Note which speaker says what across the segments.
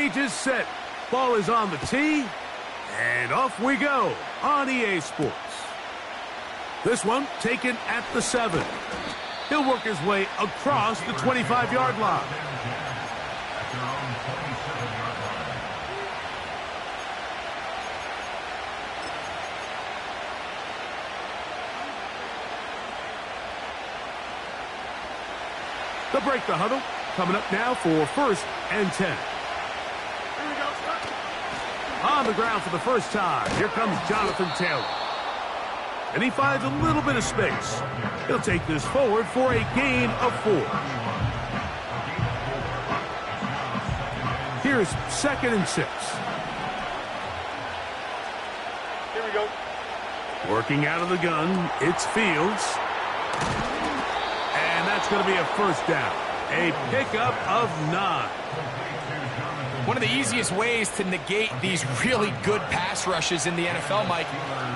Speaker 1: Stage is set. Ball is on the tee. And off we go on EA Sports. This one taken at the 7. He'll work his way across the 25-yard line. They'll break the huddle. Coming up now for 1st and 10. On the ground for the first time, here comes Jonathan Taylor. And he finds a little bit of space. He'll take this forward for a gain of 4. Here's 2nd and 6.
Speaker 2: Here we go.
Speaker 1: Working out of the gun, it's Fields. And that's going to be a 1st down. A pickup of 9.
Speaker 3: One of the easiest ways to negate these really good pass rushes in the NFL, Mike,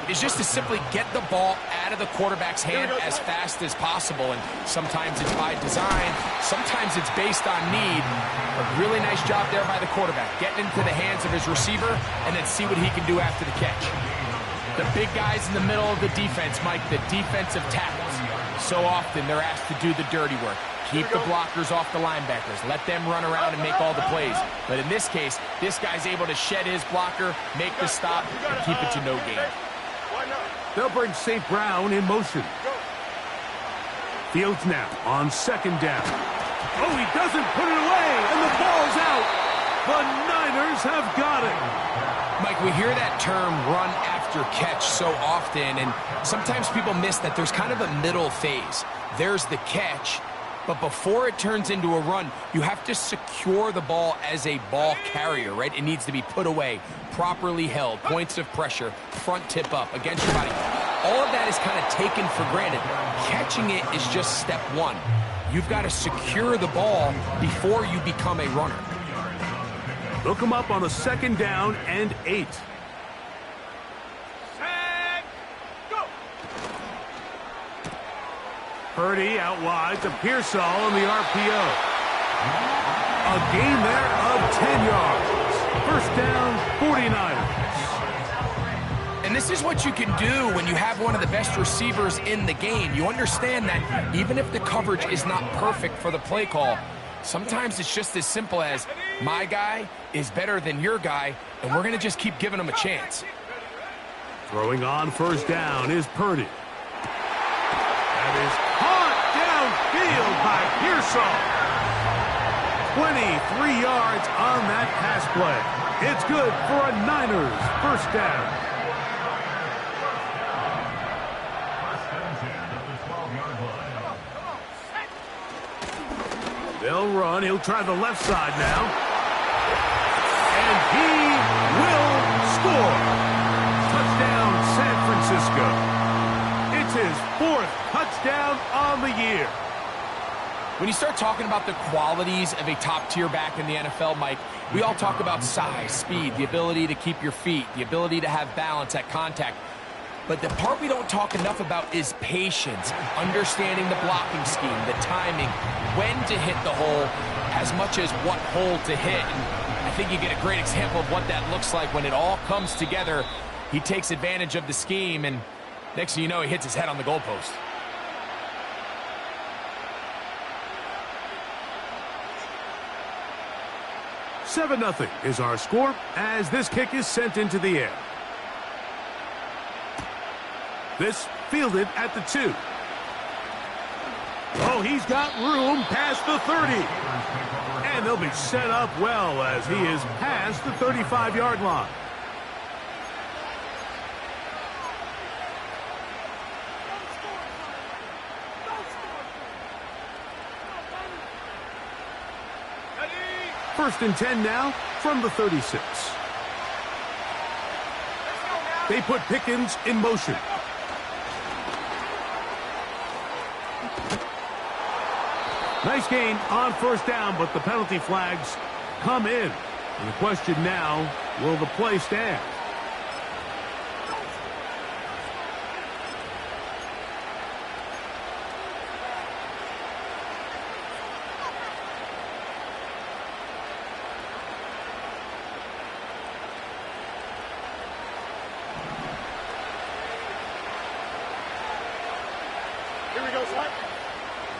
Speaker 3: is just to simply get the ball out of the quarterback's hand as fast as possible. And sometimes it's by design, sometimes it's based on need. A really nice job there by the quarterback, getting into the hands of his receiver and then see what he can do after the catch. The big guys in the middle of the defense, Mike, the defensive tackles. So often they're asked to do the dirty work. Keep the blockers off the linebackers. Let them run around and make all the plays. But in this case, this guy's able to shed his blocker, make the stop, and keep it to no gain.
Speaker 1: They'll bring St. Brown in motion. Fields now on 2nd down. Oh, he doesn't put it away, and the ball's out. The Niners have got it.
Speaker 3: Mike, we hear that term run after catch so often, and sometimes people miss that there's kind of a middle phase. There's the catch, but before it turns into a run, you have to secure the ball as a ball carrier, right? It needs to be put away, properly held, points of pressure, front tip up against your body. All of that is kind of taken for granted. Catching it is just step 1. You've got to secure the ball before you become a runner.
Speaker 1: They'll come up on a 2nd down and 8. Purdy out wide to Pearsall on the RPO. A gain there of 10 yards. 1st down, 49ers.
Speaker 3: And this is what you can do when you have one of the best receivers in the game. You understand that even if the coverage is not perfect for the play call, sometimes it's just as simple as my guy is better than your guy, and we're going to just keep giving him a chance.
Speaker 1: Throwing on 1st down is Purdy. That is caught downfield by Pearsall. 23 yards on that pass play. It's good for a Niners 1st down. They'll run. He'll try the left side now. And he will score. Touchdown, San Francisco. It's his 4th touchdown on the year.
Speaker 3: When you start talking about the qualities of a top-tier back in the NFL, Mike, we all talk about size, speed, the ability to keep your feet, the ability to have balance at contact. But the part we don't talk enough about is patience, understanding the blocking scheme, the timing, when to hit the hole, as much as what hole to hit. And I think you get a great example of what that looks like when it all comes together. He takes advantage of the scheme, and next thing you know, he hits his head on the goalpost.
Speaker 1: Seven 0 is our score as this kick is sent into the air. This fielded at the 2. Oh, he's got room past the 30. And they'll be set up well as he is past the 35-yard line. First and 10 now from the 36. They put Pickens in motion. Nice gain on 1st down, but the penalty flags come in. And the question now, will the play stand?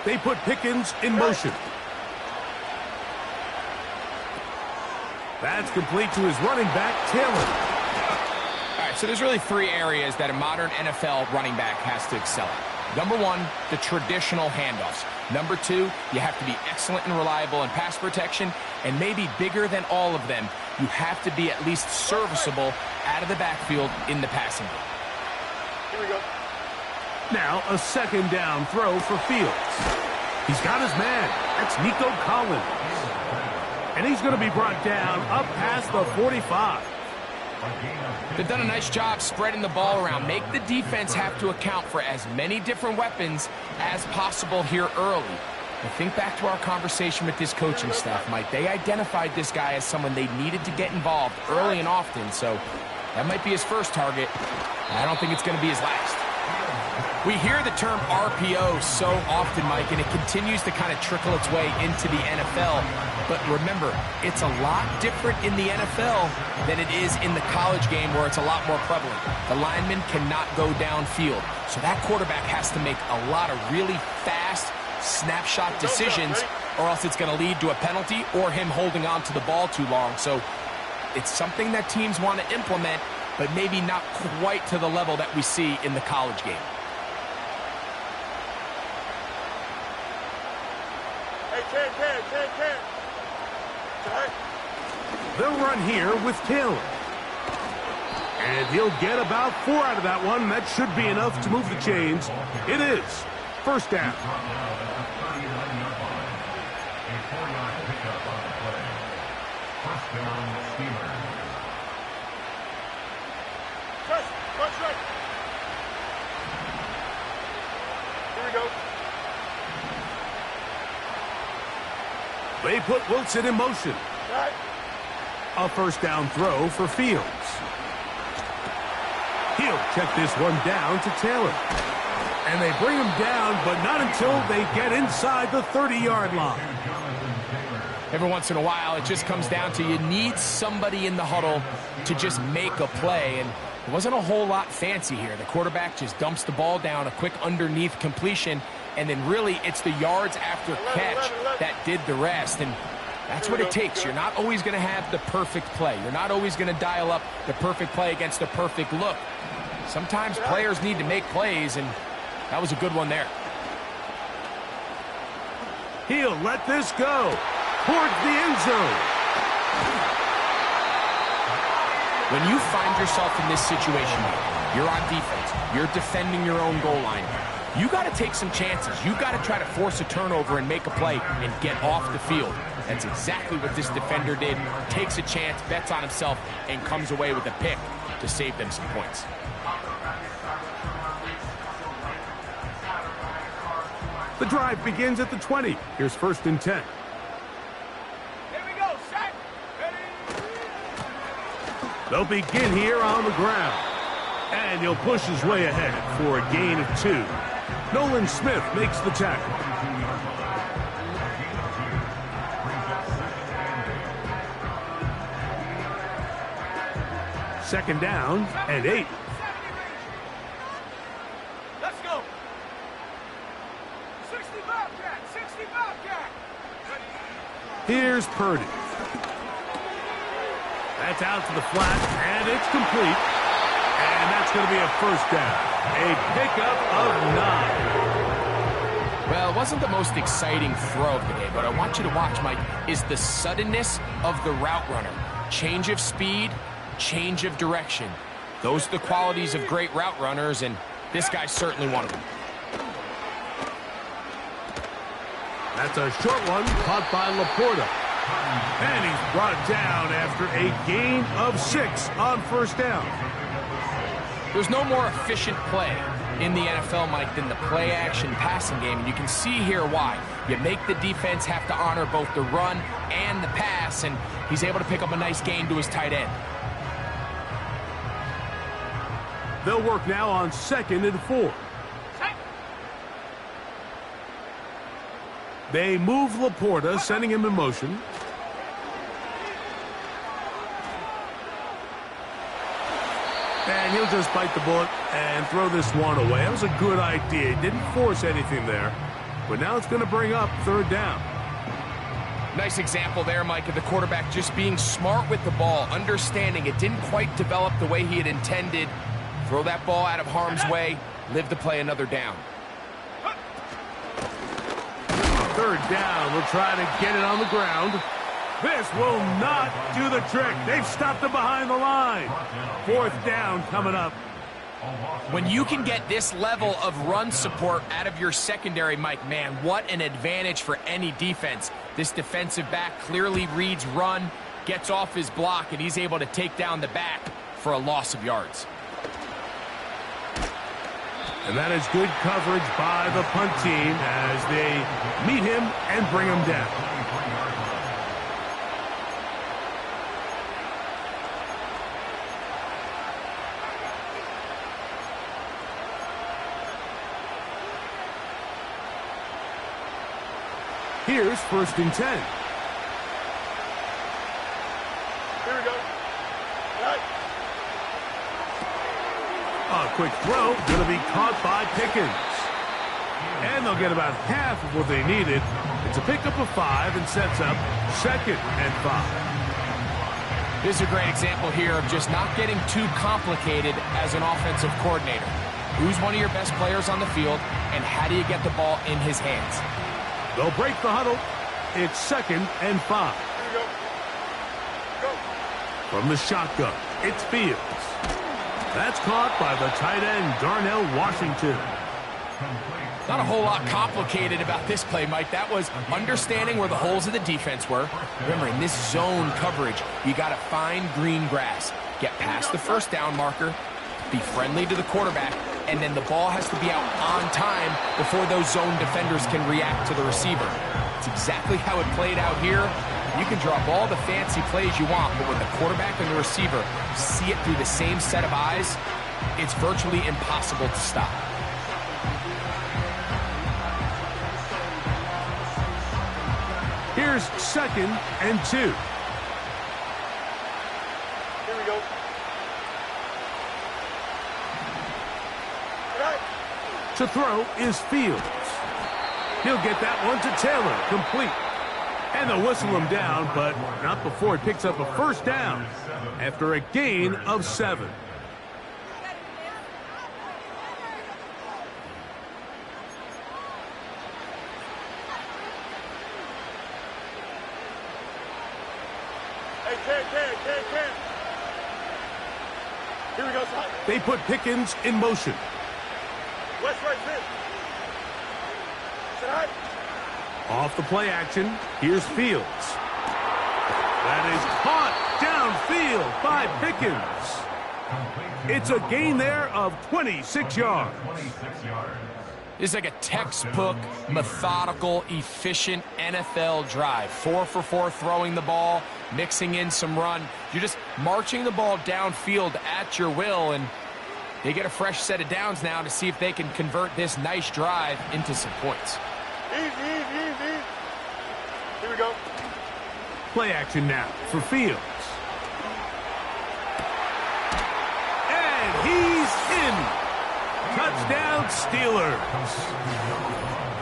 Speaker 1: They put Pickens in motion. That's complete to his running back, Taylor.
Speaker 3: All right, so there's really three areas that a modern NFL running back has to excel at. Number one, the traditional handoffs. Number two, you have to be excellent and reliable in pass protection. And maybe bigger than all of them, you have to be at least serviceable out of the backfield in the passing game.
Speaker 2: Here we go.
Speaker 1: Now a second down throw for Fields. He's got his man. That's Nico Collins. And he's going to be brought down up past the 45.
Speaker 3: They've done a nice job spreading the ball around. Make the defense have to account for as many different weapons as possible here early. And think back to our conversation with this coaching staff, Mike. They identified this guy as someone they needed to get involved early and often, so that might be his first target. I don't think it's going to be his last. We hear the term RPO so often, Mike, and it continues to kind of trickle its way into the NFL. But remember, it's a lot different in the NFL than it is in the college game where it's a lot more prevalent. The lineman cannot go downfield. So that quarterback has to make a lot of really fast snapshot decisions, or else it's going to lead to a penalty or him holding on to the ball too long. So it's something that teams want to implement, but maybe not quite to the level that we see in the college game.
Speaker 1: They'll run here with Taylor. And he'll get about 4 out of that one. That should be enough to move the chains. It is. First down.
Speaker 2: Here we go.
Speaker 1: They put Wilson in motion. A first down throw for Fields. He'll check this one down to Taylor. And they bring him down, but not until they get inside the 30-yard line.
Speaker 3: Every once in a while, it just comes down to you need somebody in the huddle to just make a play. And it wasn't a whole lot fancy here. The quarterback just dumps the ball down, a quick underneath completion, and then really it's the yards after catch that did the rest. And that's what it takes. You're not always going to have the perfect play. You're not always going to dial up the perfect play against the perfect look. Sometimes players need to make plays, and that was a good one there.
Speaker 1: He'll let this go towards the end zone.
Speaker 3: When you find yourself in this situation, you're on defense, you're defending your own goal line, you got to take some chances. You got to try to force a turnover and make a play and get off the field. That's exactly what this defender did. Takes a chance, bets on himself, and comes away with a pick to save them some points.
Speaker 1: The drive begins at the 20. Here's 1st and 10.
Speaker 2: Here we go, set. Ready.
Speaker 1: They'll begin here on the ground. And he'll push his way ahead for a gain of 2. Nolan Smith makes the tackle. Second down and 8.
Speaker 2: Let's go. 60 Bobcat, 60 Bobcat.
Speaker 1: Here's Purdy. That's out to the flat, and it's complete. And that's going to be a first down. A pickup of 9.
Speaker 3: Well, it wasn't the most exciting throw of the day, but I want you to watch, Mike, is the suddenness of the route runner. Change of speed, change of direction. Those are the qualities of great route runners, and this guy's certainly one of them.
Speaker 1: That's a short one caught by Laporta. And he's brought down after a gain of 6 on first down.
Speaker 3: There's no more efficient play in the NFL, Mike, than the play-action passing game, and you can see here why. You make the defense have to honor both the run and the pass, and he's able to pick up a nice gain to his tight end.
Speaker 1: They'll work now on 2nd and 4. They move Laporta, sending him in motion. And he'll just bite the bullet and throw this one away. That was a good idea. He didn't force anything there. But now it's going to bring up third down.
Speaker 3: Nice example there, Mike, of the quarterback just being smart with the ball, understanding it didn't quite develop the way he had intended. Throw that ball out of harm's way, live to play another down.
Speaker 1: Third down, we'll try to get it on the ground. This will not do the trick. They've stopped him behind the line. Fourth down coming up.
Speaker 3: When you can get this level of run support out of your secondary, Mike, man, what an advantage for any defense. This defensive back clearly reads run, gets off his block, and he's able to take down the back for a loss of yards.
Speaker 1: And that is good coverage by the punt team as they meet him and bring him down. Here's 1st and 10.
Speaker 2: Here we go. Right.
Speaker 1: A quick throw, going to be caught by Pickens. And they'll get about half of what they needed. It's a pickup of 5 and sets up 2nd and 5.
Speaker 3: This is a great example here of just not getting too complicated as an offensive coordinator. Who's one of your best players on the field, and how do you get the ball in his hands?
Speaker 1: They'll break the huddle. It's 2nd and 5.
Speaker 2: Here we go. Go.
Speaker 1: From the shotgun, it's Fields. That's caught by the tight end, Darnell Washington.
Speaker 3: Not a whole lot complicated about this play, Mike. That was understanding where the holes of the defense were. Remember, in this zone coverage, you got to find green grass. Get past the first down marker, be friendly to the quarterback, and then the ball has to be out on time before those zone defenders can react to the receiver. It's exactly how it played out here. You can drop all the fancy plays you want, but when the quarterback and the receiver see it through the same set of eyes, it's virtually impossible to stop.
Speaker 1: Here's 2nd and 2.
Speaker 2: Here we go. Right.
Speaker 1: To throw is Fields. He'll get that one to Taylor, complete. And they'll whistle him down, but not before he picks up a first down after a gain of 7.
Speaker 2: Hey, Ken. Here we go, son.
Speaker 1: They put Pickens in motion.
Speaker 2: West right fit. Sit high.
Speaker 1: Off the play action, here's Fields. That is caught downfield by Pickens. It's a gain there of 26 yards.
Speaker 3: It's like a textbook, methodical, efficient NFL drive. 4 for 4 throwing the ball, mixing in some run. You're just marching the ball downfield at your will, and they get a fresh set of downs now to see if they can convert this nice drive into some points.
Speaker 2: Easy. Here we go.
Speaker 1: Play action now for Fields. And he's in. Touchdown, Steelers.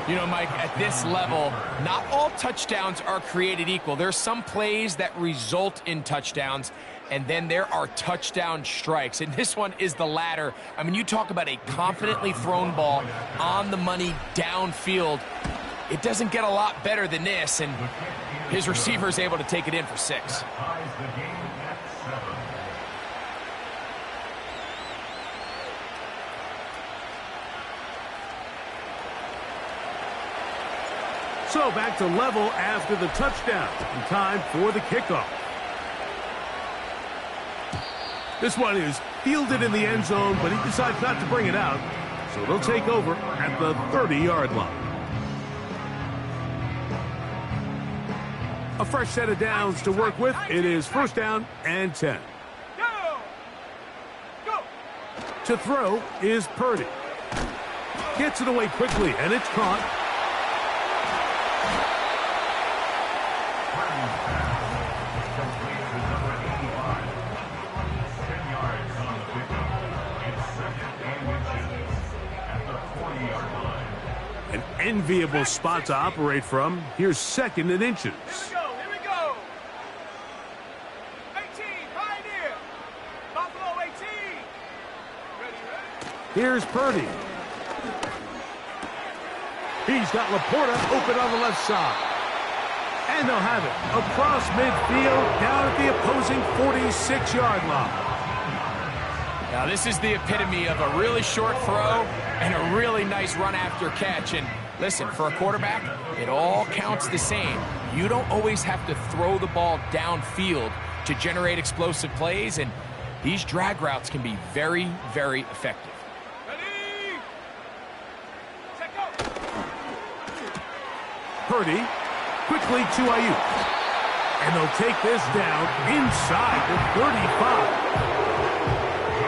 Speaker 3: You know, Mike, at this level, not all touchdowns are created equal. There's some plays that result in touchdowns, and then there are touchdown strikes. And this one is the latter. I mean, you talk about a confidently thrown ball on the money downfield. It doesn't get a lot better than this, and his receiver is able to take it in for 6.
Speaker 1: So back to level after the touchdown. And time for the kickoff. This one is fielded in the end zone, but he decides not to bring it out. So they'll take over at the 30-yard line. A fresh set of downs to work with. It is 1st down and 10.
Speaker 2: Go.
Speaker 1: To throw is Purdy. Gets it away quickly, and it's caught. enviable spot to operate from. Here's second and inches.
Speaker 2: Here we go. 18, Pioneer. Buffalo 18. Ready.
Speaker 1: Here's Purdy. He's got Laporta open on the left side. And they'll have it across midfield down at the opposing 46-yard line.
Speaker 3: Now, this is the epitome of a really short throw and a really nice run after catch. And listen, for a quarterback, it all counts the same. You don't always have to throw the ball downfield to generate explosive plays, and these drag routes can be very, very effective.
Speaker 2: Ready. Set, go.
Speaker 1: Purdy quickly to Ayuk. And they'll take this down inside the 35.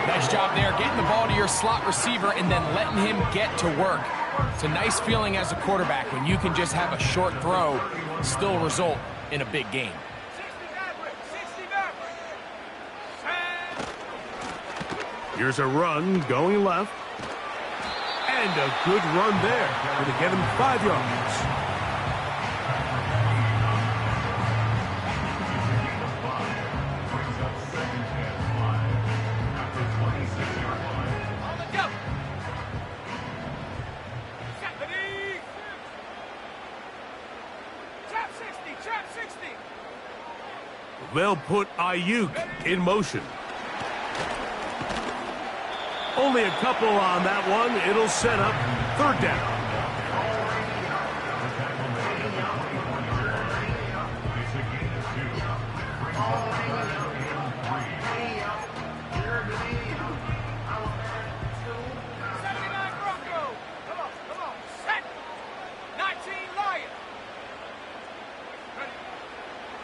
Speaker 3: Nice job there, getting the ball to your slot receiver and then letting him get to work. It's a nice feeling as a quarterback when you can just have a short throw still result in a big game.
Speaker 2: 60 back.
Speaker 1: Here's a run going left. And a good run there. Going to get him 5 yards. They'll put Ayuk in motion. Only a couple on that one. It'll set up third down.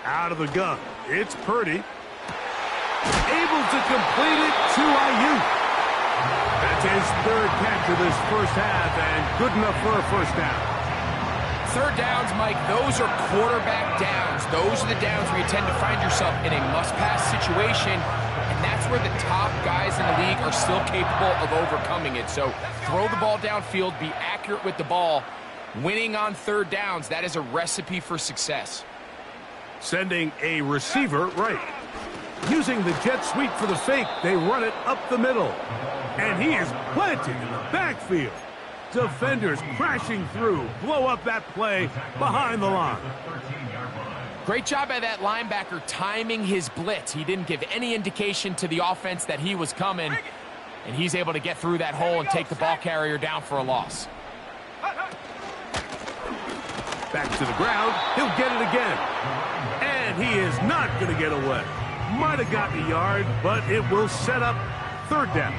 Speaker 1: Out of the gun. It's Purdy. Able to complete it to Ayuk. That's his third catch of this first half and good enough for a first down.
Speaker 3: Third downs, Mike, those are quarterback downs. Those are the downs where you tend to find yourself in a must-pass situation, and that's where the top guys in the league are still capable of overcoming it. So throw the ball downfield, be accurate with the ball. Winning on third downs, that is a recipe for success.
Speaker 1: Sending a receiver right. Using the jet sweep for the fake, they run it up the middle. And he is planted in the backfield. Defenders crashing through, blow up that play behind the line.
Speaker 3: Great job by that linebacker timing his blitz. He didn't give any indication to the offense that he was coming, and he's able to get through that hole and take the ball carrier down for a loss.
Speaker 1: Back to the ground, he'll get it again. And he is not going to get away. Might have gotten a yard, but it will set up third down.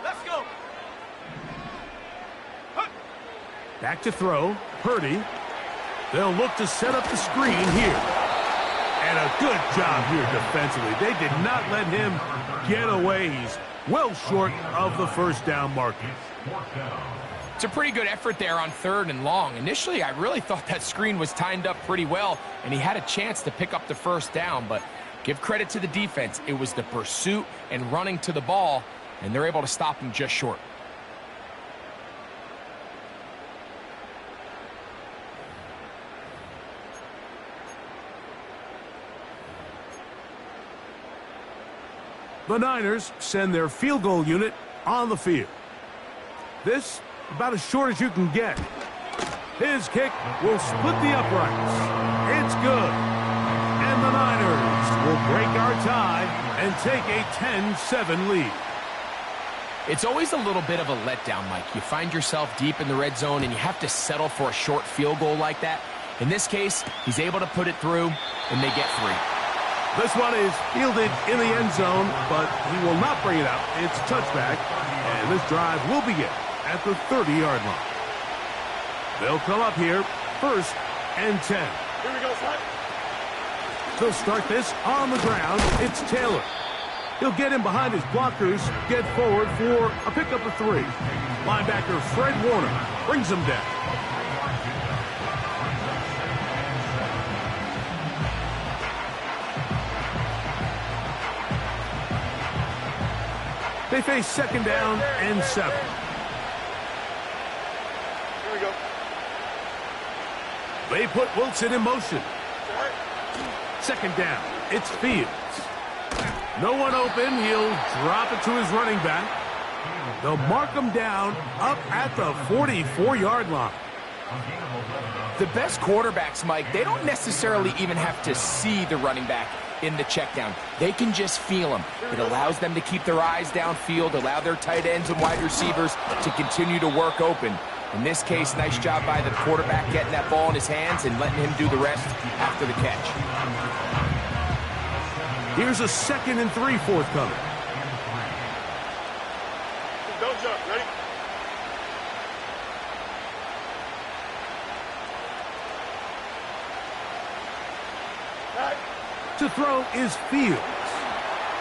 Speaker 2: Let's go.
Speaker 1: Back to throw, Purdy. They'll look to set up the screen here. And a good job here defensively. They did not let him get away. He's well short of the first down marker.
Speaker 3: It's a pretty good effort there on third and long. Initially, I really thought that screen was timed up pretty well, and he had a chance to pick up the first down, but give credit to the defense. It was the pursuit and running to the ball, and they're able to stop him just short.
Speaker 1: The Niners send their field goal unit on the field. This, about as short as you can get. His kick will split the uprights. It's good. And the Niners will break our tie and take a 10-7 lead.
Speaker 3: It's always a little bit of a letdown, Mike. You find yourself deep in the red zone, and you have to settle for a short field goal like that. In this case, he's able to put it through, and they get 3.
Speaker 1: This one is fielded in the end zone, but he will not bring it out. It's touchback, and this drive will begin at the 30-yard line. They'll come up here, 1st and 10.
Speaker 2: Here we go, son.
Speaker 1: They'll start this on the ground. It's Taylor. He'll get in behind his blockers, get forward for a pickup of 3. Linebacker Fred Warner brings him down. They face second down and 7.
Speaker 2: Here we go.
Speaker 1: They put Wilson in motion. Second down. It's Fields. No one open. He'll drop it to his running back. They'll mark him down up at the 44-yard line.
Speaker 3: The best quarterbacks, Mike, they don't necessarily even have to see the running back in the check down. They can just feel him. It allows them to keep their eyes downfield, allow their tight ends and wide receivers to continue to work open. In this case, nice job by the quarterback getting that ball in his hands and letting him do the rest after the catch.
Speaker 1: Here's a 2nd and 3 forthcoming.
Speaker 2: Don't jump. Ready? Right.
Speaker 1: To throw is Fields.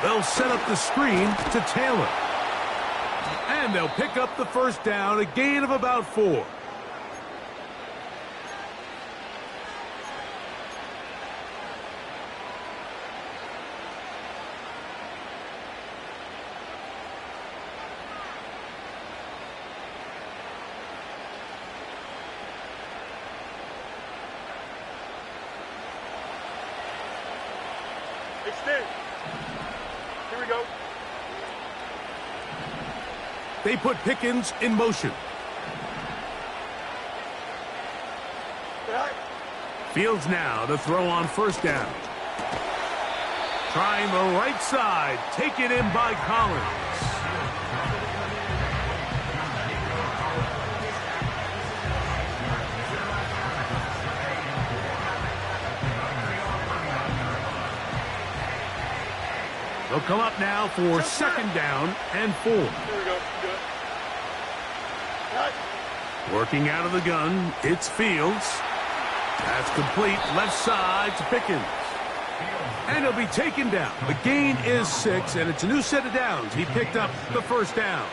Speaker 1: They'll set up the screen to Taylor. And they'll pick up the first down, a gain of about 4.
Speaker 2: Extend. Here we go.
Speaker 1: They put Pickens in motion.
Speaker 2: Right.
Speaker 1: Fields now to throw on first down. Trying the right side. Taken in by Collins. They'll come up now for second down and 4.
Speaker 2: Here we go. Good. Right.
Speaker 1: Working out of the gun, it's Fields. That's complete, left side to Pickens. And he'll be taken down. The gain is 6, and it's a new set of downs. He picked up the first down.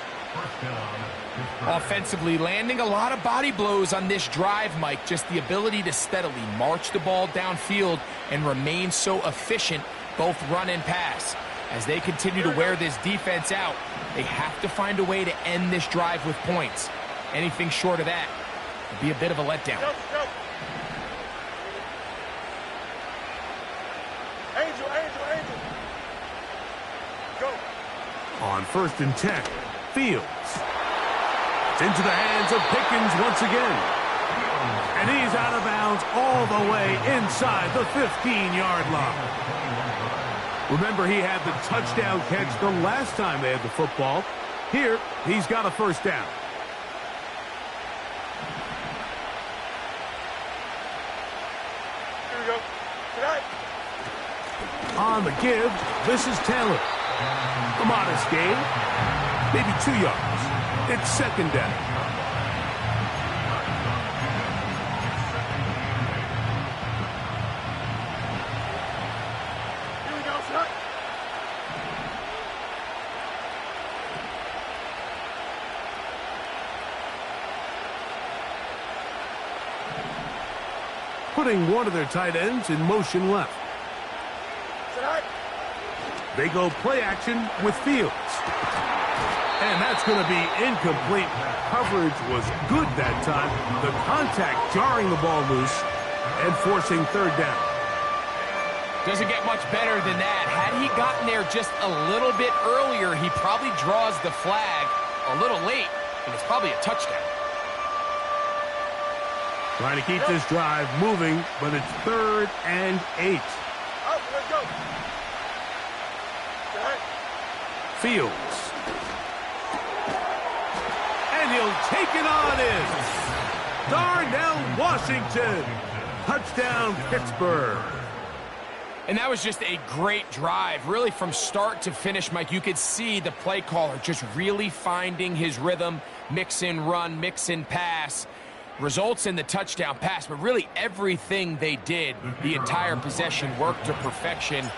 Speaker 3: Offensively, landing a lot of body blows on this drive, Mike. Just the ability to steadily march the ball downfield and remain so efficient, both run and pass. As they continue to wear this defense out, they have to find a way to end this drive with points. Anything short of that would be a bit of a letdown.
Speaker 2: Go, go. Angel, angel, angel. Go.
Speaker 1: On 1st and 10, Fields. It's into the hands of Pickens once again. And he's out of bounds all the way inside the 15-yard line. Remember, he had the touchdown catch the last time they had the football. Here, he's got a first down.
Speaker 2: Here we go. Right.
Speaker 1: On the give, this is Taylor. A modest gain, maybe 2 yards. It's second down.
Speaker 2: Here we go, son.
Speaker 1: Putting one of their tight ends in motion left.
Speaker 2: Right.
Speaker 1: They go play action with Fields. And that's going to be incomplete. Coverage was good that time. The contact jarring the ball loose and forcing third down.
Speaker 3: Doesn't get much better than that. Had he gotten there just a little bit earlier, he probably draws the flag a little late, and it's probably a touchdown.
Speaker 1: Trying to keep this drive moving, but it's 3rd and 8.
Speaker 2: Out, let's go. Right.
Speaker 1: Fields. And he'll take it on in. Darnell Washington. Touchdown, Pittsburgh.
Speaker 3: And that was just a great drive, really from start to finish, Mike. You could see the play caller just really finding his rhythm, mix in run, mix in pass. Results in the touchdown pass, but really everything they did, the entire possession, worked to perfection.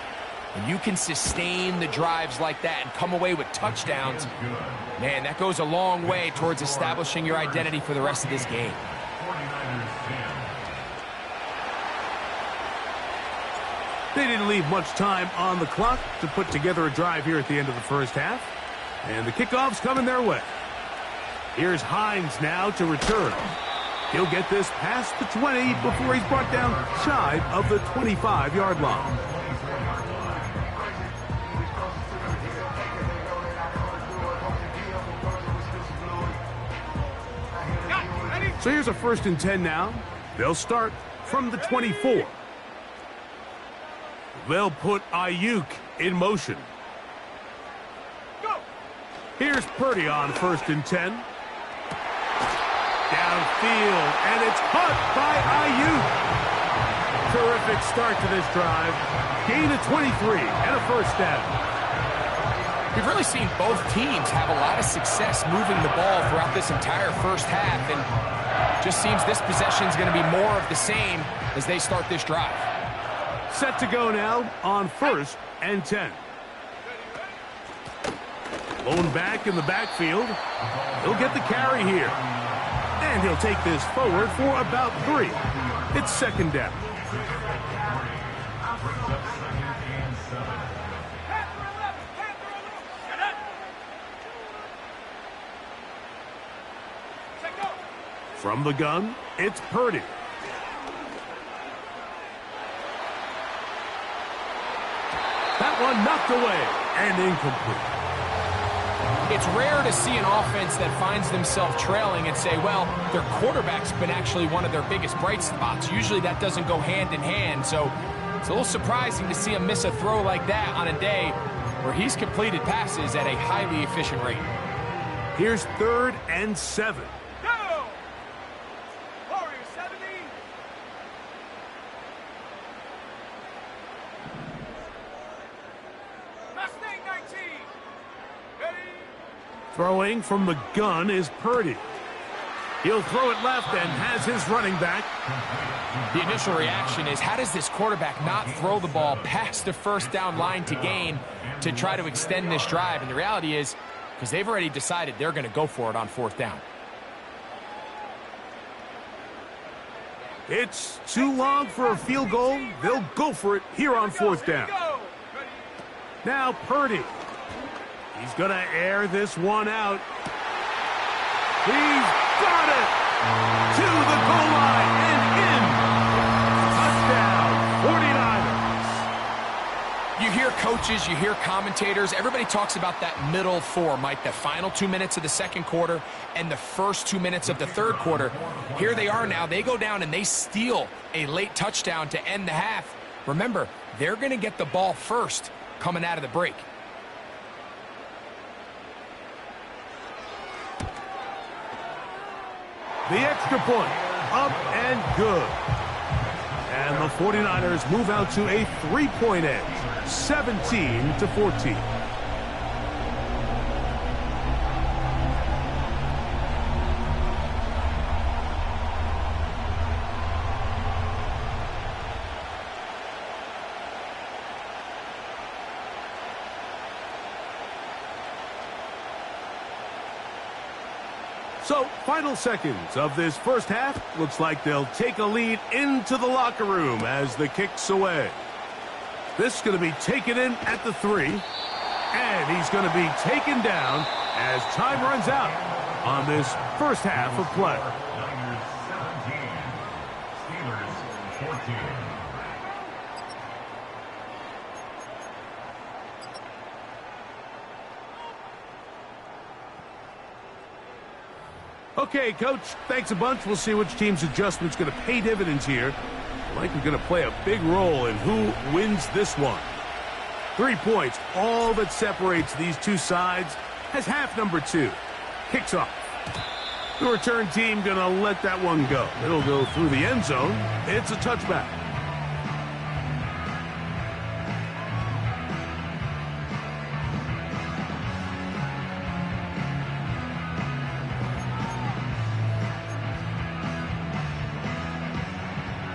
Speaker 3: And you can sustain the drives like that and come away with touchdowns. Man, that goes a long way towards establishing your identity for the rest of this game.
Speaker 1: They didn't leave much time on the clock to put together a drive here at the end of the first half. And the kickoff's coming their way. Here's Hines now to return. He'll get this past the 20 before he's brought down shy of the 25-yard line. So here's a 1st and 10 now. They'll start from the 24. They'll put Ayuk in motion. Here's Purdy on 1st and 10. Downfield, and it's caught by Ayuk. Terrific start to this drive. Gain of 23 and a 1st down.
Speaker 3: We've really seen both teams have a lot of success moving the ball throughout this entire first half, and just seems this possession is going to be more of the same as they start this drive.
Speaker 1: Set to go now on 1st and 10. Lone back in the backfield. He'll get the carry here. And he'll take this forward for about 3. It's 2nd down. From the gun, it's Purdy. That one knocked away and incomplete.
Speaker 3: It's rare to see an offense that finds themselves trailing and say, well, their quarterback's been actually one of their biggest bright spots. Usually that doesn't go hand in hand, so it's a little surprising to see him miss a throw like that on a day where he's completed passes at a highly efficient rate.
Speaker 1: Here's 3rd and 7. Throwing from the gun is Purdy. He'll throw it left and has his running back.
Speaker 3: The initial reaction is, how does this quarterback not throw the ball past the 1st down line to gain to try to extend this drive? And the reality is, because they've already decided they're going to go for it on 4th down.
Speaker 1: It's too long for a field goal. They'll go for it here on 4th down. Now Purdy. He's going to air this one out. He's got it! To the goal line and in. Touchdown, 49ers.
Speaker 3: You hear coaches, you hear commentators, everybody talks about that middle 4, Mike, the final 2 minutes of the 2nd quarter and the first 2 minutes of the 3rd quarter. Here they are now. They go down and they steal a late touchdown to end the half. Remember, they're going to get the ball first coming out of the break.
Speaker 1: The extra point, up and good. And the 49ers move out to a 3-point edge, 17-14. So, final seconds of this first half. Looks like they'll take a lead into the locker room as the kick's away. This is going to be taken in at the 3. And he's going to be taken down as time runs out on this first half of play. Okay, Coach, thanks a bunch. We'll see which team's adjustment's going to pay dividends here. Likely going to play a big role in who wins this one. 3 points, all that separates these two sides, as half number 2 kicks off. The return team going to let that one go. It'll go through the end zone. It's a touchback.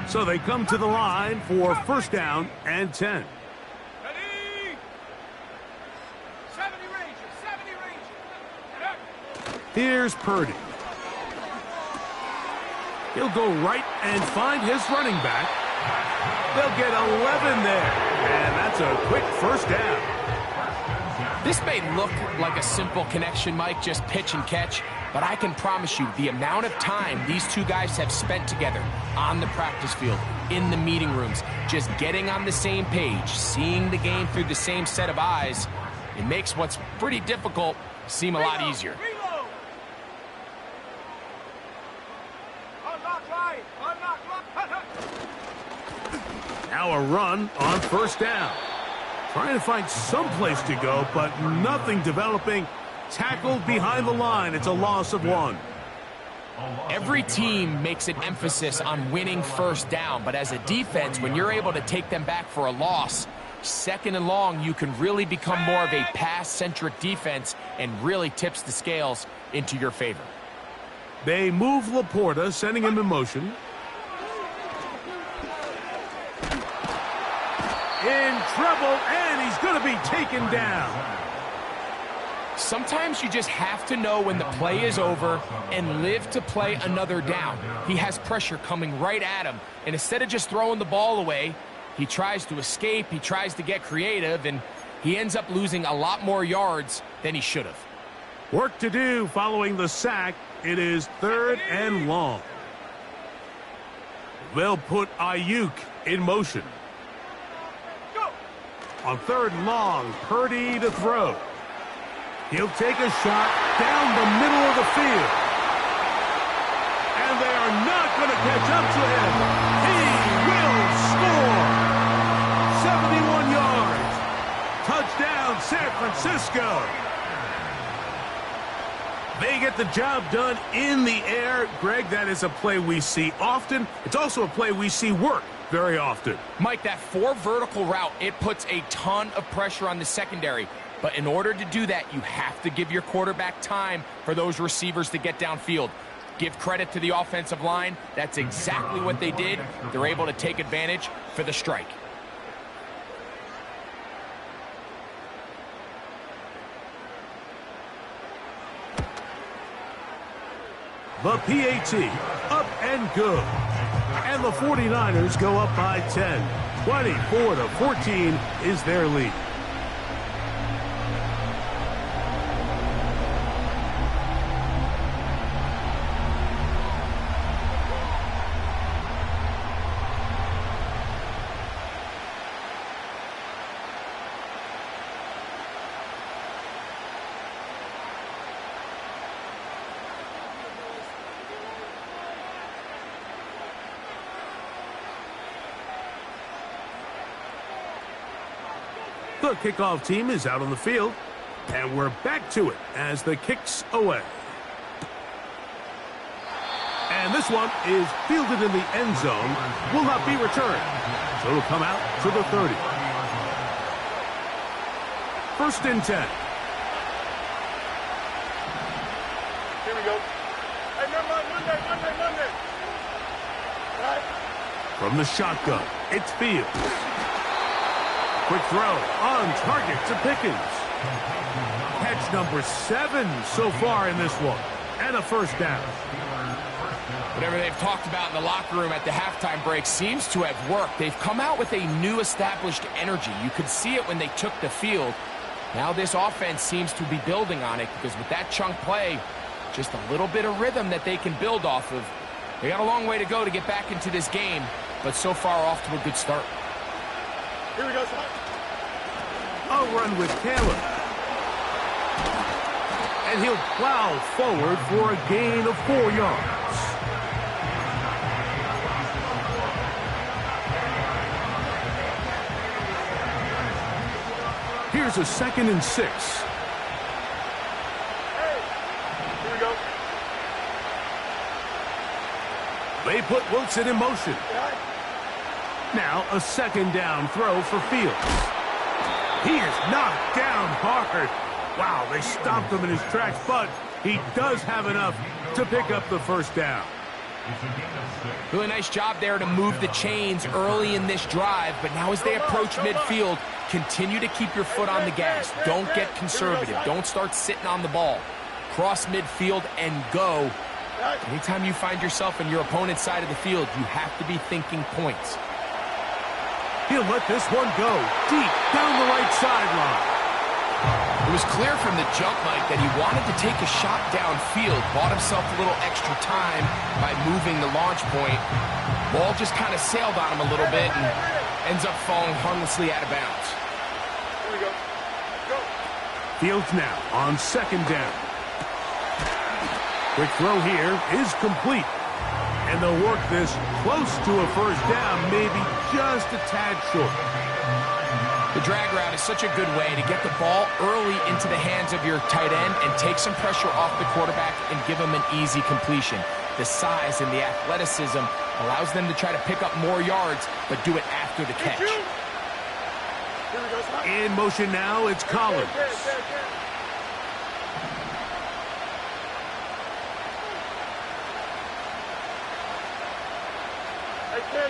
Speaker 1: So they come to the line for first down and 10.
Speaker 2: Ready? 70 Rangers, 70 Rangers.
Speaker 1: Here's Purdy. He'll go right and find his running back. They'll get 11 there. And that's a quick first down.
Speaker 3: This may look like a simple connection, Mike, just pitch and catch, but I can promise you the amount of time these two guys have spent together on the practice field, in the meeting rooms, just getting on the same page, seeing the game through the same set of eyes, it makes what's pretty difficult seem a lot easier.
Speaker 1: Now a run on first down. Trying to find some place to go, but nothing developing. Tackled behind the line. It's a loss of 1.
Speaker 3: Every team makes an emphasis on winning first down, but as a defense, when you're able to take them back for a loss, second and long, you can really become more of a pass-centric defense and really tips the scales into your favor.
Speaker 1: They move Laporta, sending him in motion. In trouble, and he's going to be taken down.
Speaker 3: Sometimes you just have to know when the play is over and live to play another down. He has pressure coming right at him, and instead of just throwing the ball away, he tries to escape, he tries to get creative, and he ends up losing a lot more yards than he should have.
Speaker 1: Work to do following the sack. It is 3rd and long. They'll put Ayuk in motion. On 3rd and long, Purdy to throw. He'll take a shot down the middle of the field. And they are not going to catch up to him. He will score. 71 yards. Touchdown, San Francisco. They get the job done in the air. Greg, that is a play we see often. It's also a play we see work very often.
Speaker 3: Mike, that 4 vertical route, it puts a ton of pressure on the secondary. But in order to do that, you have to give your quarterback time for those receivers to get downfield. Give credit to the offensive line. That's exactly what they did. They're able to take advantage for the strike.
Speaker 1: The PAT, up and good. And the 49ers go up by 10. 24-14 is their lead. The kickoff team is out on the field, and we're back to it as the kick's away. And this one is fielded in the end zone, will not be returned. So it'll come out to the 30. 1st and 10.
Speaker 2: Here we go. Hey, Monday. Right.
Speaker 1: From the shotgun, it's Fields. Quick throw on target to Pickens. Catch number 7 so far in this one. And a first down.
Speaker 3: Whatever they've talked about in the locker room at the halftime break seems to have worked. They've come out with a new established energy. You could see it when they took the field. Now this offense seems to be building on it because with that chunk play, just a little bit of rhythm that they can build off of. They got a long way to go to get back into this game, but so far off to a good start.
Speaker 2: Here we go, son.
Speaker 1: A run with Taylor. And he'll plow forward for a gain of 4 yards. Here's a 2nd and 6.
Speaker 2: Hey, here we go.
Speaker 1: They put Wilson in motion. Now a 2nd down throw for Fields. He is knocked down hard. Wow, they stopped him in his tracks, but he does have enough to pick up the first down.
Speaker 3: Really nice job there to move the chains early in this drive, but now as they approach midfield, continue to keep your foot on the gas. Don't get conservative. Don't start sitting on the ball. Cross midfield and go. Anytime you find yourself on your opponent's side of the field, you have to be thinking points.
Speaker 1: He'll let this one go deep down the right sideline.
Speaker 3: It was clear from the jump, Mike, that he wanted to take a shot downfield, bought himself a little extra time by moving the launch point. Ball just kind of sailed on him a little bit and ends up falling harmlessly out of bounds.
Speaker 2: Here we go. Go.
Speaker 1: Fields now on second down. Quick throw here is complete. And they'll work this close to a first down, maybe just a tad short.
Speaker 3: The drag route is such a good way to get the ball early into the hands of your tight end and take some pressure off the quarterback and give him an easy completion. The size and the athleticism allows them to try to pick up more yards, but do it after the catch.
Speaker 2: Here we go, Scott.
Speaker 1: In motion now, it's Collins.
Speaker 2: Hey,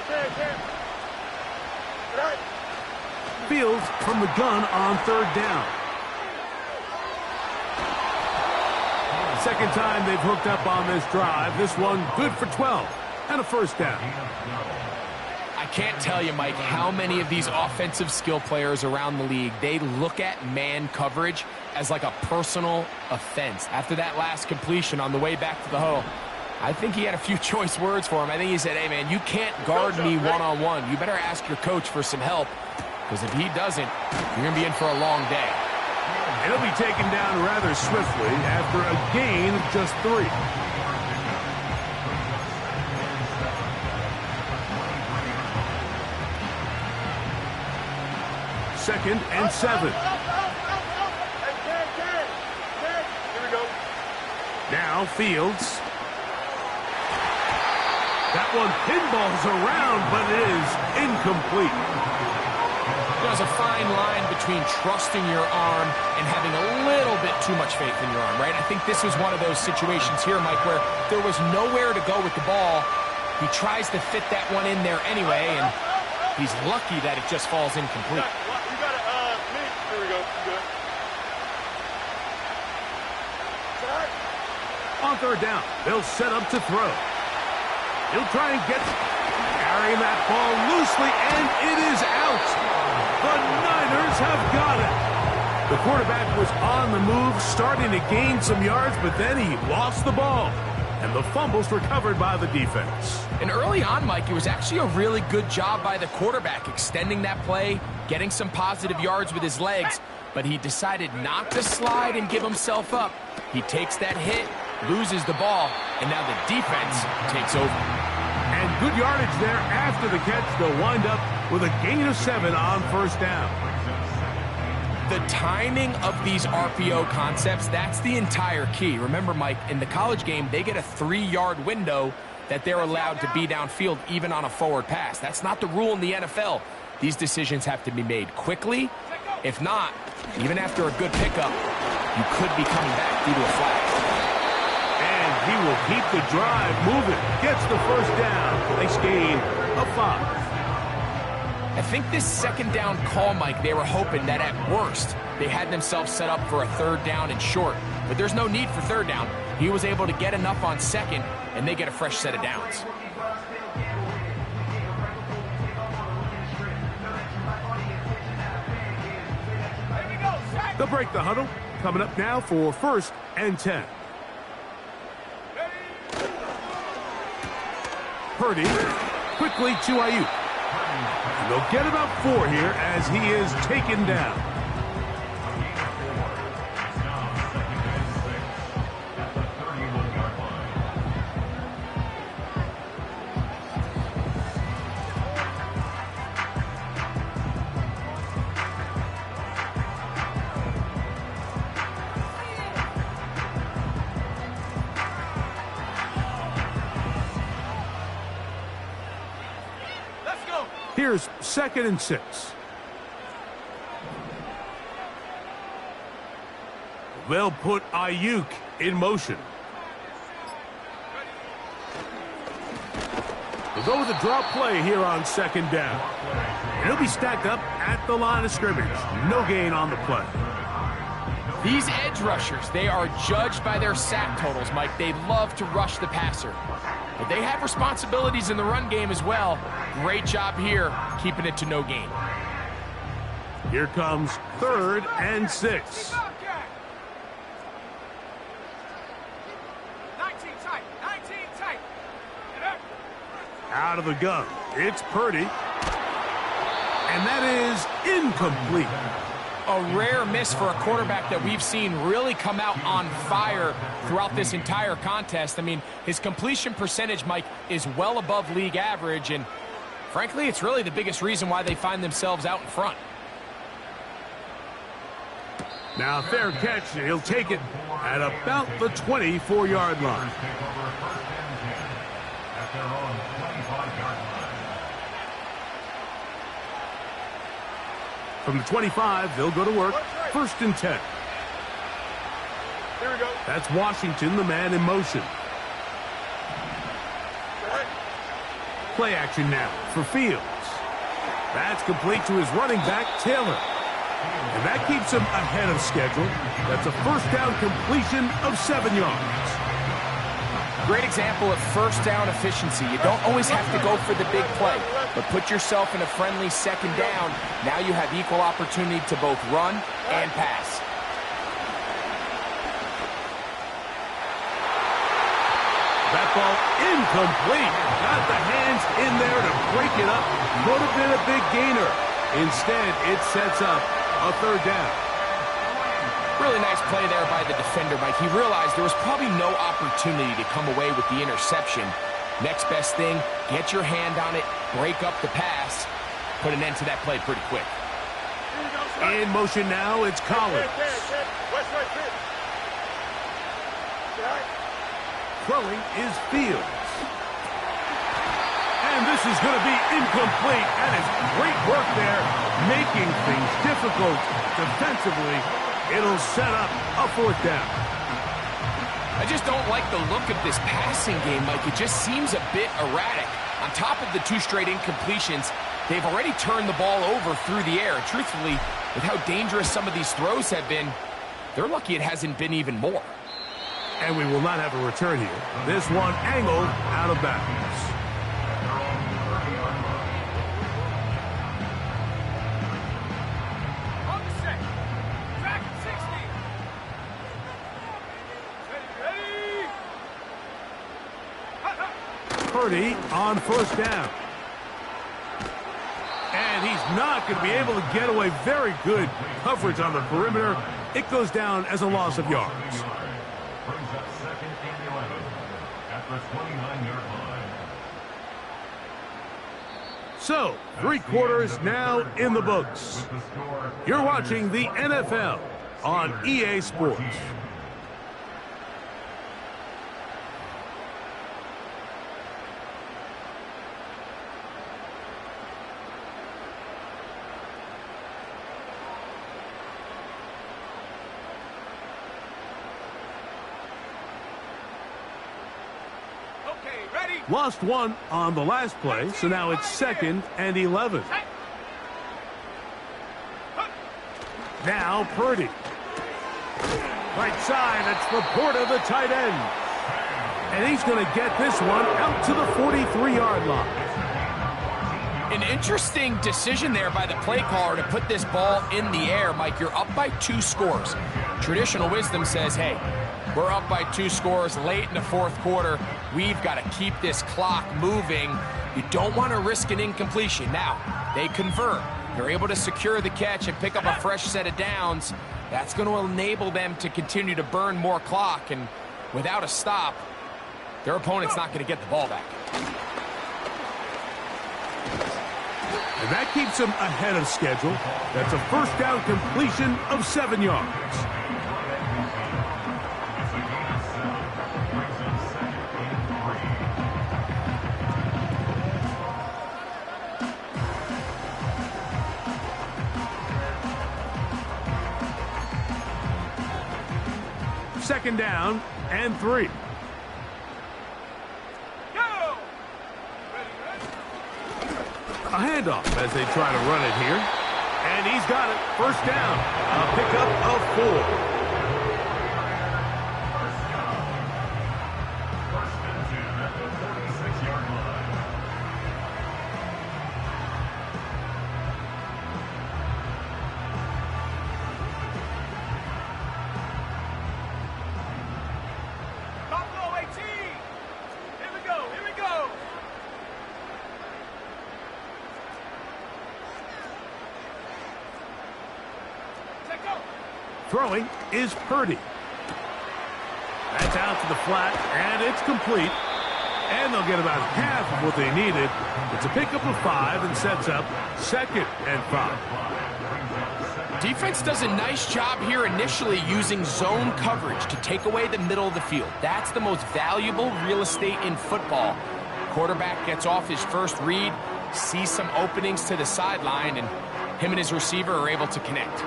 Speaker 2: right.
Speaker 1: Fields from the gun on third down. Second time they've hooked up on this drive. This one good for 12 and a first down.
Speaker 3: I can't tell you, Mike, how many of these offensive skill players around the league, they look at man coverage as like a personal offense. After that last completion on the way back to the huddle, I think he had a few choice words for him. I think he said, hey, man, you can't guard me one-on-one. You better ask your coach for some help, because if he doesn't, you're going to be in for a long day.
Speaker 1: He'll be taken down rather swiftly after a gain of just 3. Second and 7.
Speaker 2: Here we go.
Speaker 1: Now Fields. That one pinballs around, but it is incomplete.
Speaker 3: There's a fine line between trusting your arm and having a little bit too much faith in your arm, right? I think this was one of those situations here, Mike, where there was nowhere to go with the ball. He tries to fit that one in there anyway, and he's lucky that it just falls incomplete.
Speaker 2: You got it, me. Here we go. Good.
Speaker 1: On third down, they'll set up to throw. He'll try and carrying that ball loosely, and it is out. The Niners have got it. The quarterback was on the move, starting to gain some yards, but then he lost the ball. And the fumble's recovered by the defense.
Speaker 3: And early on, Mike, it was actually a really good job by the quarterback, extending that play, getting some positive yards with his legs, but he decided not to slide and give himself up. He takes that hit, loses the ball, and now the defense takes over.
Speaker 1: And good yardage there after the catch. They'll wind up with a gain of 7 on first down.
Speaker 3: The timing of these RPO concepts, that's the entire key. Remember, Mike, in the college game, they get a 3-yard window that they're allowed to be downfield even on a forward pass. That's not the rule in the NFL. These decisions have to be made quickly. If not, even after a good pickup, you could be coming back due to a flag.
Speaker 1: And he will keep the drive moving. Gets the first down. Nice gain of 5.
Speaker 3: I think this second down call, Mike, they were hoping that at worst they had themselves set up for a third down and short. But there's no need for third down. He was able to get enough on second, and they get a fresh set of downs.
Speaker 1: They'll break the huddle. Coming up now for first and 10. Purdy quickly to Ayuk. And they'll get about 4 here as he is taken down. Here's second and 6. They'll put Ayuk in motion. They'll go with a drop play here on second down. And he'll be stacked up at the line of scrimmage. No gain on the play.
Speaker 3: These edge rushers, they are judged by their sack totals, Mike. They love to rush the passer. But they have responsibilities in the run game as well. Great job here, keeping it to no gain.
Speaker 1: Here comes third and 6. Out of the gun, it's Purdy. And that is incomplete.
Speaker 3: A rare miss for a quarterback that we've seen really come out on fire throughout this entire contest. I mean, his completion percentage, Mike, is well above league average, and frankly, it's really the biggest reason why they find themselves out in front.
Speaker 1: Now, fair catch, and he'll take it at about the 24-yard line. From the 25, they'll go to work. 1st and 10.
Speaker 2: Here we go.
Speaker 1: That's Washington, the man in motion. Play action now for Fields. That's complete to his running back, Taylor. And that keeps him ahead of schedule. That's a 1st down completion of 7 yards.
Speaker 3: Great example of 1st down efficiency. You don't always have to go for the big play, but put yourself in a friendly 2nd down. Now you have equal opportunity to both run and pass.
Speaker 1: That ball incomplete. Got the hands in there to break it up. Would have been a big gainer. Instead, it sets up a 3rd down.
Speaker 3: Really nice play there by the defender, Mike. He realized there was probably no opportunity to come away with the interception. Next best thing, get your hand on it, break up the pass, put an end to that play pretty quick.
Speaker 1: In motion now, it's Collins. Throwing is Fields. And this is going to be incomplete. That is great work there, making things difficult defensively. It'll set up a 4th down.
Speaker 3: I just don't like the look of this passing game, Mike. It just seems a bit erratic. On top of the 2 straight incompletions, they've already turned the ball over through the air. And truthfully, with how dangerous some of these throws have been, they're lucky it hasn't been even more.
Speaker 1: And we will not have a return here. This one angled out of bounds. Purdy on 1st down. And he's not going to be able to get away. Very good coverage on the perimeter. It goes down as a loss of yards.
Speaker 4: Brings up 2nd and 11 at the 29-yard line.
Speaker 1: So, 3 quarters now in the books. You're watching the NFL on EA Sports. Lost 1 on the last play, so now it's 2nd and 11. Now Purdy. Right side, it's Laporta, the tight end. And he's going to get this one out to the 43-yard line.
Speaker 3: An interesting decision there by the play caller to put this ball in the air. Mike, you're up by 2 scores. Traditional wisdom says, hey, we're up by 2 scores late in the 4th quarter. We've got to keep this clock moving. You don't want to risk an incompletion. Now, they convert. They're able to secure the catch and pick up a fresh set of downs. That's going to enable them to continue to burn more clock. And without a stop, their opponent's not going to get the ball back.
Speaker 1: And that keeps them ahead of schedule. That's a 1st down completion of 7 yards. Second down and 3. A handoff as they try to run it here. And he's got it. 1st down. A pickup of 4. Throwing is Purdy. That's out to the flat, and it's complete. And they'll get about half of what they needed. It's a pickup of 5 and sets up 2nd and 5.
Speaker 3: Defense does a nice job here initially using zone coverage to take away the middle of the field. That's the most valuable real estate in football. Quarterback gets off his first read, sees some openings to the sideline, and him and his receiver are able to connect.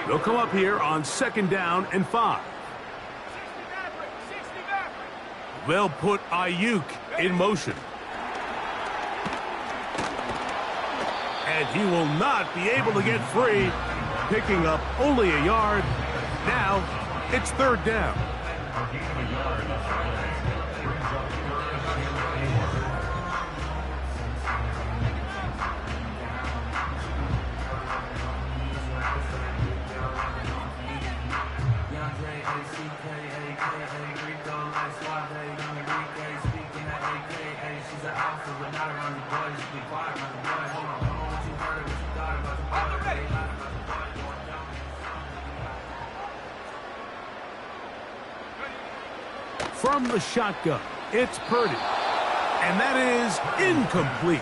Speaker 1: They'll come up here on 2nd down and 5. They'll put Ayuk in motion. And he will not be able to get free, picking up only a yard. Now it's 3rd down. From the shotgun, it's Purdy. And that is incomplete.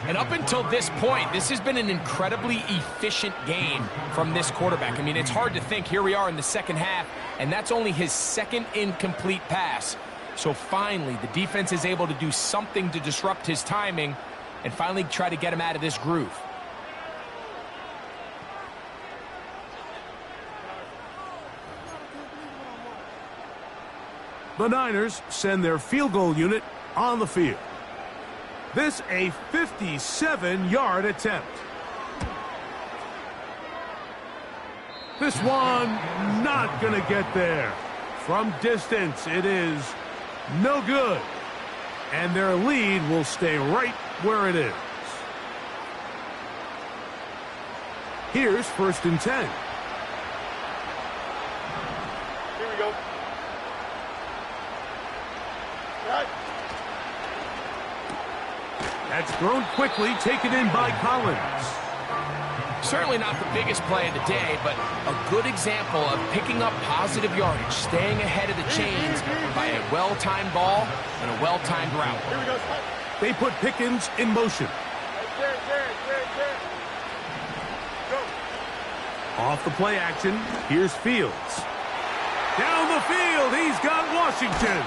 Speaker 3: And up until this point, this has been an incredibly efficient game from this quarterback. I mean, it's hard to think. Here we are in the second half, and that's only his 2nd incomplete pass. So finally, the defense is able to do something to disrupt his timing and finally try to get him out of this groove.
Speaker 1: The Niners send their field goal unit on the field. This a 57-yard attempt. This one not going to get there. From distance, it is no good. And their lead will stay right where it is. Here's 1st and 10.
Speaker 2: Here we go. Right.
Speaker 1: That's thrown quickly, taken in by Collins.
Speaker 3: Certainly not the biggest play of the day, but a good example of picking up positive yardage, staying ahead of the chains by a well-timed ball and a well-timed route.
Speaker 2: Here we go.
Speaker 1: They put Pickens in motion.
Speaker 2: Jared. Go.
Speaker 1: Off the play action, here's Fields. Down the field, he's got Washington.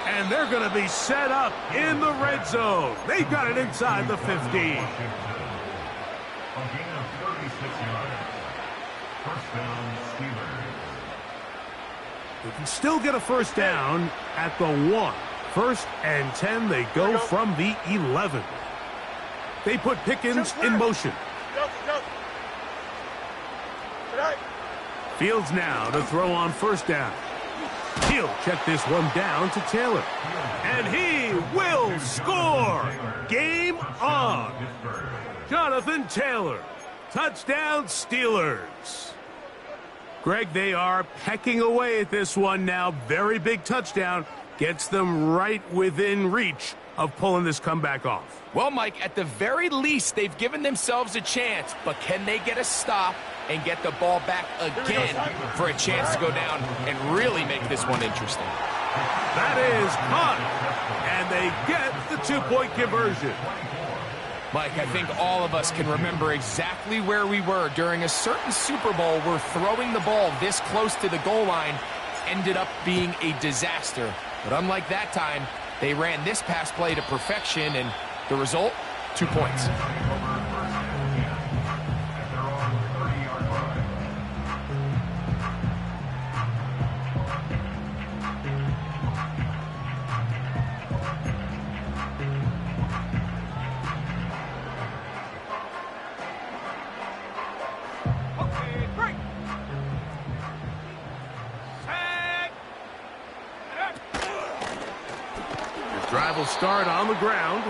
Speaker 1: And they're going to be set up in the red zone. They've got it inside the 15.
Speaker 4: A gain of 36 yards. 1st down, Steelers.
Speaker 1: They can still get a 1st down at the 1. 1st and 10, they go from the 11. They put Pickens in motion.
Speaker 2: Go. Right.
Speaker 1: Fields now to throw on 1st down. He'll check this one down to Taylor. And he will score. Game on. Jonathan Taylor. Touchdown, Steelers. Greg, they are pecking away at this one now. Very big touchdown. Gets them right within reach of pulling this comeback off.
Speaker 3: Well, Mike, at the very least, they've given themselves a chance, but can they get a stop and get the ball back again for a chance to go down and really make this one interesting?
Speaker 1: That is caught, and they get the 2-point conversion.
Speaker 3: Mike, I think all of us can remember exactly where we were during a certain Super Bowl where throwing the ball this close to the goal line ended up being a disaster. But unlike that time, they ran this pass play to perfection, and the result, 2 points.
Speaker 1: Drive will start on the ground.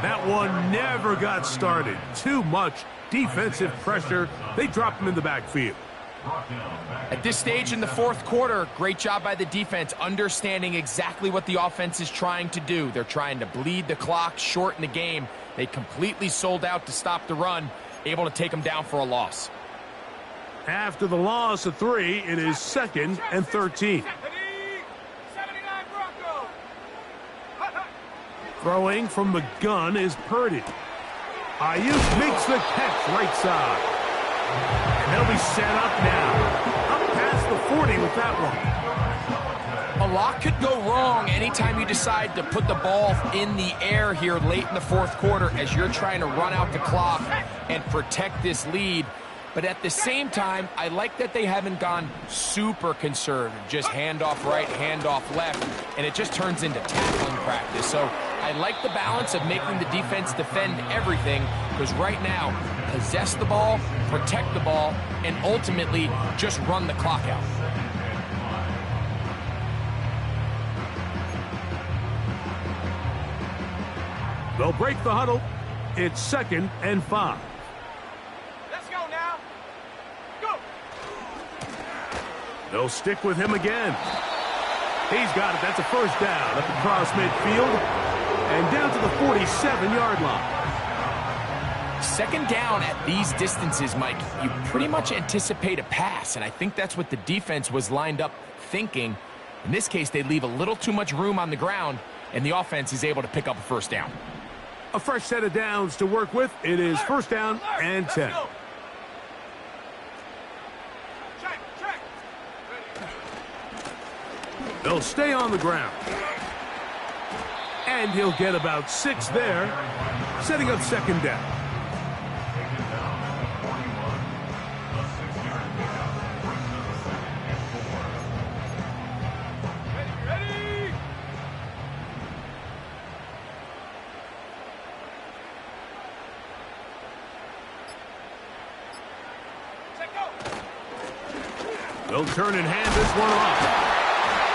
Speaker 1: That one never got started. Too much defensive pressure. They drop him in the backfield.
Speaker 4: Brought down back
Speaker 3: At this stage in the fourth quarter, great job by the defense, understanding exactly what the offense is trying to do. They're trying to bleed the clock, shorten the game. They completely sold out to stop the run, able to take them down for a loss.
Speaker 1: After the loss of 3, it is 2nd and 13. Throwing from the gun is Purdy. Ayuk makes the catch right side. And they'll be set up now. Up past the 40 with that one.
Speaker 3: A lot could go wrong anytime you decide to put the ball in the air here late in the fourth quarter as you're trying to run out the clock and protect this lead. But at the same time, I like that they haven't gone super conservative. Just handoff right, handoff left, and it just turns into tackling practice. So I like the balance of making the defense defend everything, because right now, possess the ball, protect the ball, and ultimately just run the clock out.
Speaker 1: They'll break the huddle. It's 2nd and 5.
Speaker 2: Let's go now. Go.
Speaker 1: They'll stick with him again. He's got it. That's a first down up across midfield and down to the 47-yard line.
Speaker 3: Second down at these distances, Mike, you pretty much anticipate a pass, and I think that's what the defense was lined up thinking. In this case, they leave a little too much room on the ground, and the offense is able to pick up a first down.
Speaker 1: A fresh set of downs to work with. It is first down and 10. They'll stay on the ground. And he'll get about 6 there, setting up second down. They'll turn and hand this one off.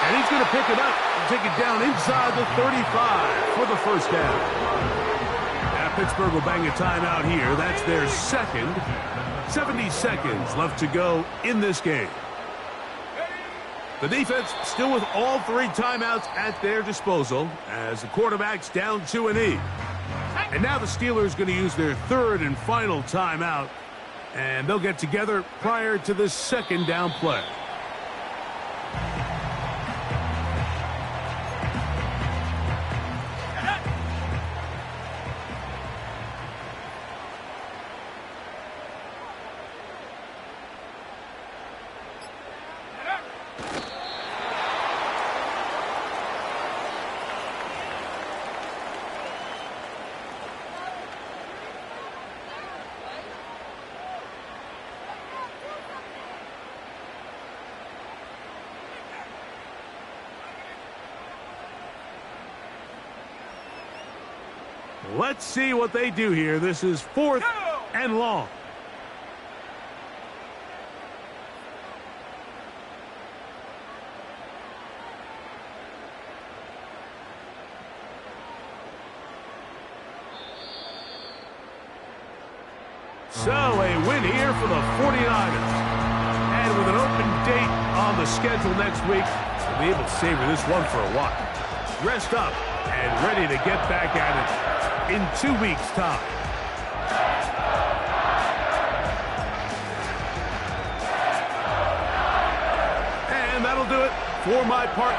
Speaker 1: And he's going to pick it up and take it down inside the 35 for the first down. Now Pittsburgh will bang a timeout here. That's their second. 70 seconds left to go in this game. The defense still with all 3 timeouts at their disposal as the quarterback's down to a knee. And now the Steelers going to use their 3rd and final timeout. And they'll get together prior to this second down play. Let's see what they do here. This is 4th and long. So a win here for the 49ers. And with an open date on the schedule next week, we'll be able to savor this one for a while. Rest up and ready to get back at it in 2 weeks' time. And that'll do it for my part.